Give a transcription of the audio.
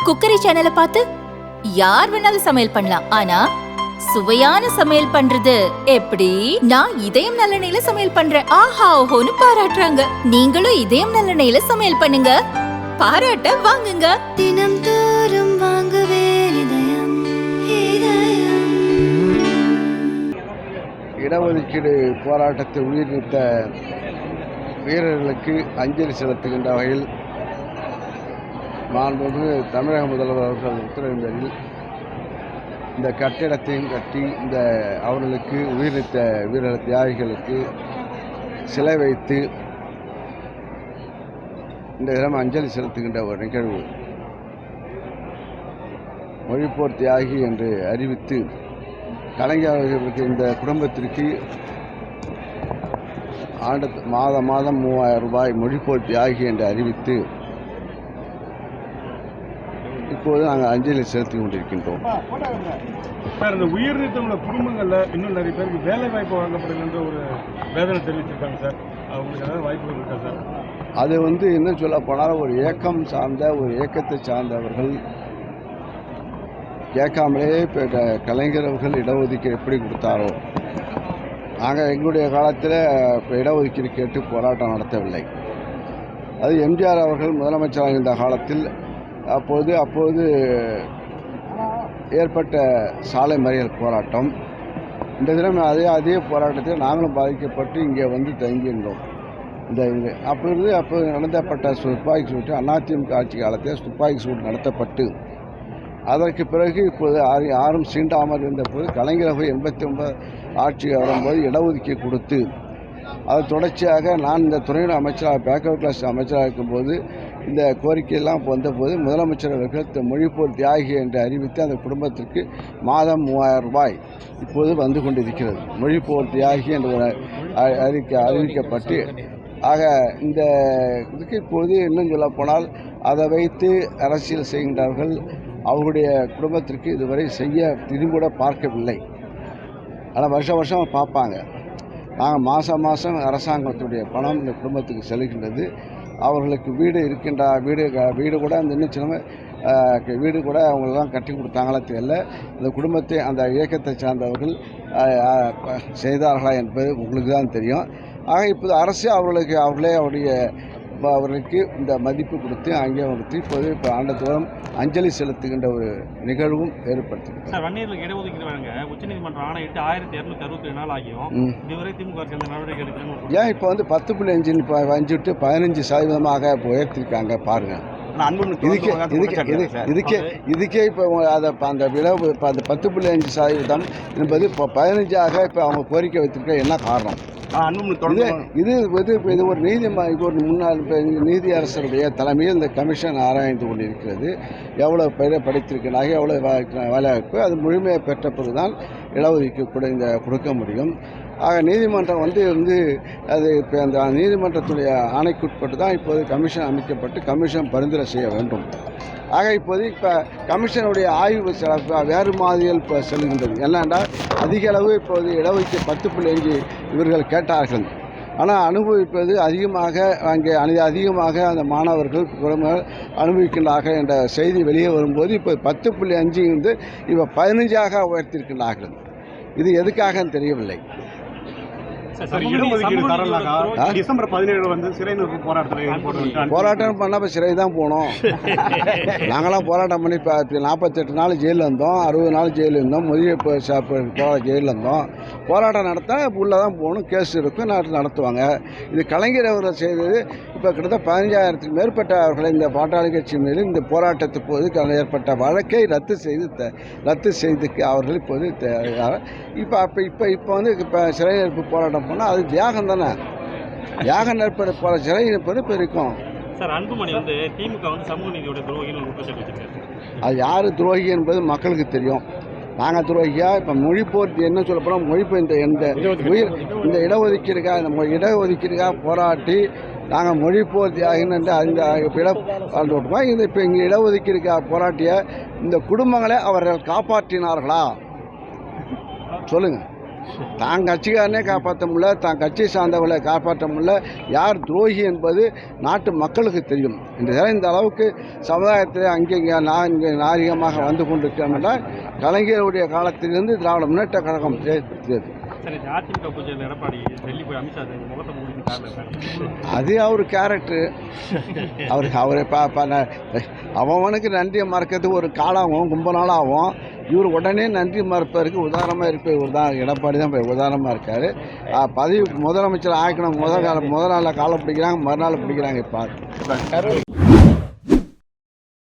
Cookery சேனலை பார்த்து யார் வேணாலும் சமையல் பண்ணலாம். ஆனா சுவையான சமையல் பண்றது எப்படி? நான் இதயம் நல்லெண்ணெயில சமையல் பண்றேன். ஆஹா ஓஹோன்னு பாராட்டுறாங்க. நீங்களும் இதயம் நல்லெண்ணெயில சமையல் பண்ணுங்க, பாராட்ட வாங்குங்க. தினம் தோறும் வாங்குவே இதயம் இதயம். இடஒதுக்கீடு போராட்டத்தை உயிர் நீத்த வீரர்களுக்கு அஞ்சலி செலுத்துகின்ற வகையில் மாண்புமிகு தமிழக முதல்வர் அவர்கள் உத்தரவின் பேரில் இந்த கட்டிடத்தையும் கட்டி இந்த அவர்களுக்கு உயிர் நீத்த வீரர் தியாகிகளுக்கு சிலை வைத்து இந்த தினம் அஞ்சலி செலுத்துகின்ற ஒரு நிகழ்வு. மொழிப்போர் தியாகி என்று அறிவித்து கலைஞர் அவர்களுக்கு இந்த குடும்பத்திற்கு மாதம் 3000 ரூபாய் மொழிப்போர் தியாகி என்று அறிவித்து இப்போது நாங்கள் அஞ்சலி செலுத்திக் கொண்டிருக்கின்றோம். சார், இந்த உயிர் நீத்தவங்கள குடும்பங்களில் இன்னும் நிறைய பேருக்கு வேலை வாய்ப்பு வழங்கப்படுகின்ற ஒரு வேதனை தெரிவிச்சிருக்காங்க சார். அவங்களுக்கு ஏதாவது வாய்ப்புகள் இருக்கா சார்? அது இன்னும் சொல்ல போனால் ஒரு இயக்கம் சார்ந்த ஒரு இயக்கத்தை சார்ந்தவர்கள் கேட்காமலே இப்போ கலைஞர் அவர்கள் இடஒதுக்கீடு எப்படி கொடுத்தாரோ, நாங்கள் எங்களுடைய காலத்தில் இப்போ இடஒதுக்கீடு கேட்டு போராட்டம் நடத்தவில்லை. அது எம்ஜிஆர் அவர்கள் முதலமைச்சராக இருந்த காலத்தில் அப்போது ஏற்பட்ட சாலை மறியல் போராட்டம். இந்த தினம் அதே போராட்டத்தில் நாங்களும் பாதிக்கப்பட்டு இங்கே தங்கியிருந்தோம். அப்போது நடத்தப்பட்ட துப்பாக்கி சூட்டு அதிமுக ஆட்சி காலத்தில் துப்பாக்கி சூட்டு நடத்தப்பட்டு அதற்கு பிறகு இப்போது யாரும் சீண்டாமல் இருந்தபோது கலைஞர் 89 ஆட்சி வரும்போது இடஒதுக்கீடு கொடுத்து அது தொடர்ச்சியாக நான் இந்த துறையின் அமைச்சராக பேக்வர்ட் கிளாஸ் அமைச்சராக இருக்கும்போது இந்த கோரிக்கையெல்லாம் வந்தபோது முதலமைச்சர் அவர்கள் மொழிப்போர் தியாகி என்று அறிவித்து அந்த குடும்பத்திற்கு மாதம் 3000 ரூபாய் இப்போது வந்து கொண்டிருக்கிறது. மொழிப்போர் தியாகி என்று அறிவிக்கப்பட்டு ஆக இந்த இதுக்கு இப்போது இன்னும் சொல்லப்போனால் அதை வைத்து அரசியல் செய்கின்றார்கள். அவருடைய குடும்பத்திற்கு இதுவரை செய்ய திரும்ப பார்க்கவில்லை. ஆனால் வருஷம் பார்ப்பாங்க. நாங்கள் மாதம் அரசாங்கத்துடைய பணம் இந்த குடும்பத்துக்கு செல்கின்றது. அவர்களுக்கு வீடு இருக்கின்ற வீடு கூட அந்த இன்னும் சின்ன வீடு கூட அவங்களெல்லாம் கட்டி கொடுத்தாங்களா தெரியல. அந்த குடும்பத்தை அந்த இயக்கத்தை சார்ந்தவர்கள் செய்தார்களா என்பது உங்களுக்கு தான் தெரியும். ஆக இப்போது அரசு அவர்களுக்கு இந்த மதிப்பு கொடுத்து அங்கே கொடுத்து இப்போது ஆண்டுதோறும் அஞ்சலி செலுத்துகின்ற ஒரு நிகழ்வும் ஏற்படுத்திருக்கு. சார், வன்னியர்களுக்கு இடஒதுக்கீடு வழங்க உச்சநீதிமன்றம் ஆணையிட்டு 1267 நாள் ஆகியும் இதுவரை திமுக நடவடிக்கை எடுக்கணும். ஏன் இப்போ 10.5 விட்டு 15% உயர்த்திருக்காங்க பாருங்க. இதுக்கே இப்போ அந்த விளைவு அந்த 10.5% என்பது இப்போ 15ஆக இப்போ அவங்க கோரிக்கை வைத்திருக்க என்ன காரணம்? இது ஒரு முன்னாள் நீதியரசருடைய தலைமையில் இந்த கமிஷன் ஆராய்ந்து கொண்டிருக்கிறது. எவ்வளோ பேரை படித்திருக்கிறாங்க, எவ்வளோ வேலைவாய்ப்பு, அது முழுமையை பெற்ற பிறகுதான் இடஒதுக்கீடு கொடுக்க முடியும். ஆக நீதிமன்றம் அது இப்போ அந்த நீதிமன்றத்துடைய ஆணைக்குட்பட்டு தான் இப்போது கமிஷன் அமைக்கப்பட்டு கமிஷன் பரிந்துரை செய்ய வேண்டும். ஆக இப்போது கமிஷனுடைய ஆய்வு வேறு மாதிரியில் இப்போ செல்கின்றது. என்னென்றால் அதிக அளவு இப்போது இடஒதுக்கீடு 10.5 இவர்கள் கேட்டார்கள். ஆனால் அனுபவிப்பது அதிகமாக அந்த மாணவர்கள் அனுபவிக்கின்றார்கள் என்ற செய்தி வெளியே வரும்போது இப்போ 10.5 இப்போ 15ஆக உயர்த்தியிருக்கின்றார்கள். இது எதுக்காக தெரியவில்லை. டிசம்பர் 17 சிறை நிறுத்த போராட்டம் பண்ண சிறை தான் போனோம். நாங்களாம் போராட்டம் பண்ணி 48 நாள் ஜெயிலில் இருந்தோம், 60 நாள் ஜெயிலில் இருந்தோம், ஜெயிலில் இருந்தோம். போராட்டம் நடத்த உள்ளே தான் போகணும், கேஸ் இருக்கும், நடத்துவாங்க. இது கலைஞர் அவர்கள் செய்தது. இப்போ கிட்டத்தட்ட 15,000க்கு மேற்பட்ட அவர்களை இந்த பாட்டாளி கட்சி மீது இந்த போராட்டத்து போது ஏற்பட்ட வழக்கை ரத்து செய்துக்கு அவர்கள் இப்போது இப்போ சிறை நிரப்பு போராட்டம் போனால் அது தியாகம் தானே. தியாகம் ஏற்பட போகிற சிறை நிற்பது பெருக்கும். சார், அன்புமணி திமுக சமூக நீதியோட துரோகின்னு அது யார் துரோகி என்பது மக்களுக்கு தெரியும். நாங்கள் துரோகியா? இப்போ மொழிப்போர் என்ன சொல்ல போனால் மொழிப்போர் இந்த இடஒதுக்கீடுக்காக போராட்டி நாங்கள் மொழிப்போர் தியாகின்னு இப்போ இங்கே இடஒதுக்கீடுக்காக போராட்டிய இந்த குடும்பங்களை அவர்கள் காப்பாற்றினார்களா சொல்லுங்கள். தான் கட்சிக்காரனே காப்பாற்ற முடியல, தான் கட்சி சார்ந்தவர்களை காப்பாற்ற முடியல. யார் துரோகி என்பது நாட்டு மக்களுக்கு தெரியும். இந்த அளவுக்கு சமுதாயத்தில் அங்கே இங்கே நாகரிகமாக வந்து கொண்டிருக்கிறோம் என்றால் கலைஞருடைய காலத்திலிருந்து திராவிட முன்னேற்ற கழகம் செயல்படுத்தியது. அதிமுக பூஜையில் எடப்பாடி டெல்லி போய் அமித்ஷா முகத்தை மூடிட்டு அது அவர் கேரக்டரு. அவரை அவனுக்கு நன்றியை மறக்கிறதுக்கு ஒரு காலாகும், ரொம்ப நாளாகும். இவர் உடனே நன்றி மறுப்பதற்கு உதாரணமாக இவர் தான் எடப்பாடி தான் உதாரணமாக இருக்கார். பதவி முதலமைச்சர் ஆக்கணும், முதல் நாளில் காலை பிடிக்கிறாங்க, மறுநாள் பிடிக்கிறாங்க. இப்போ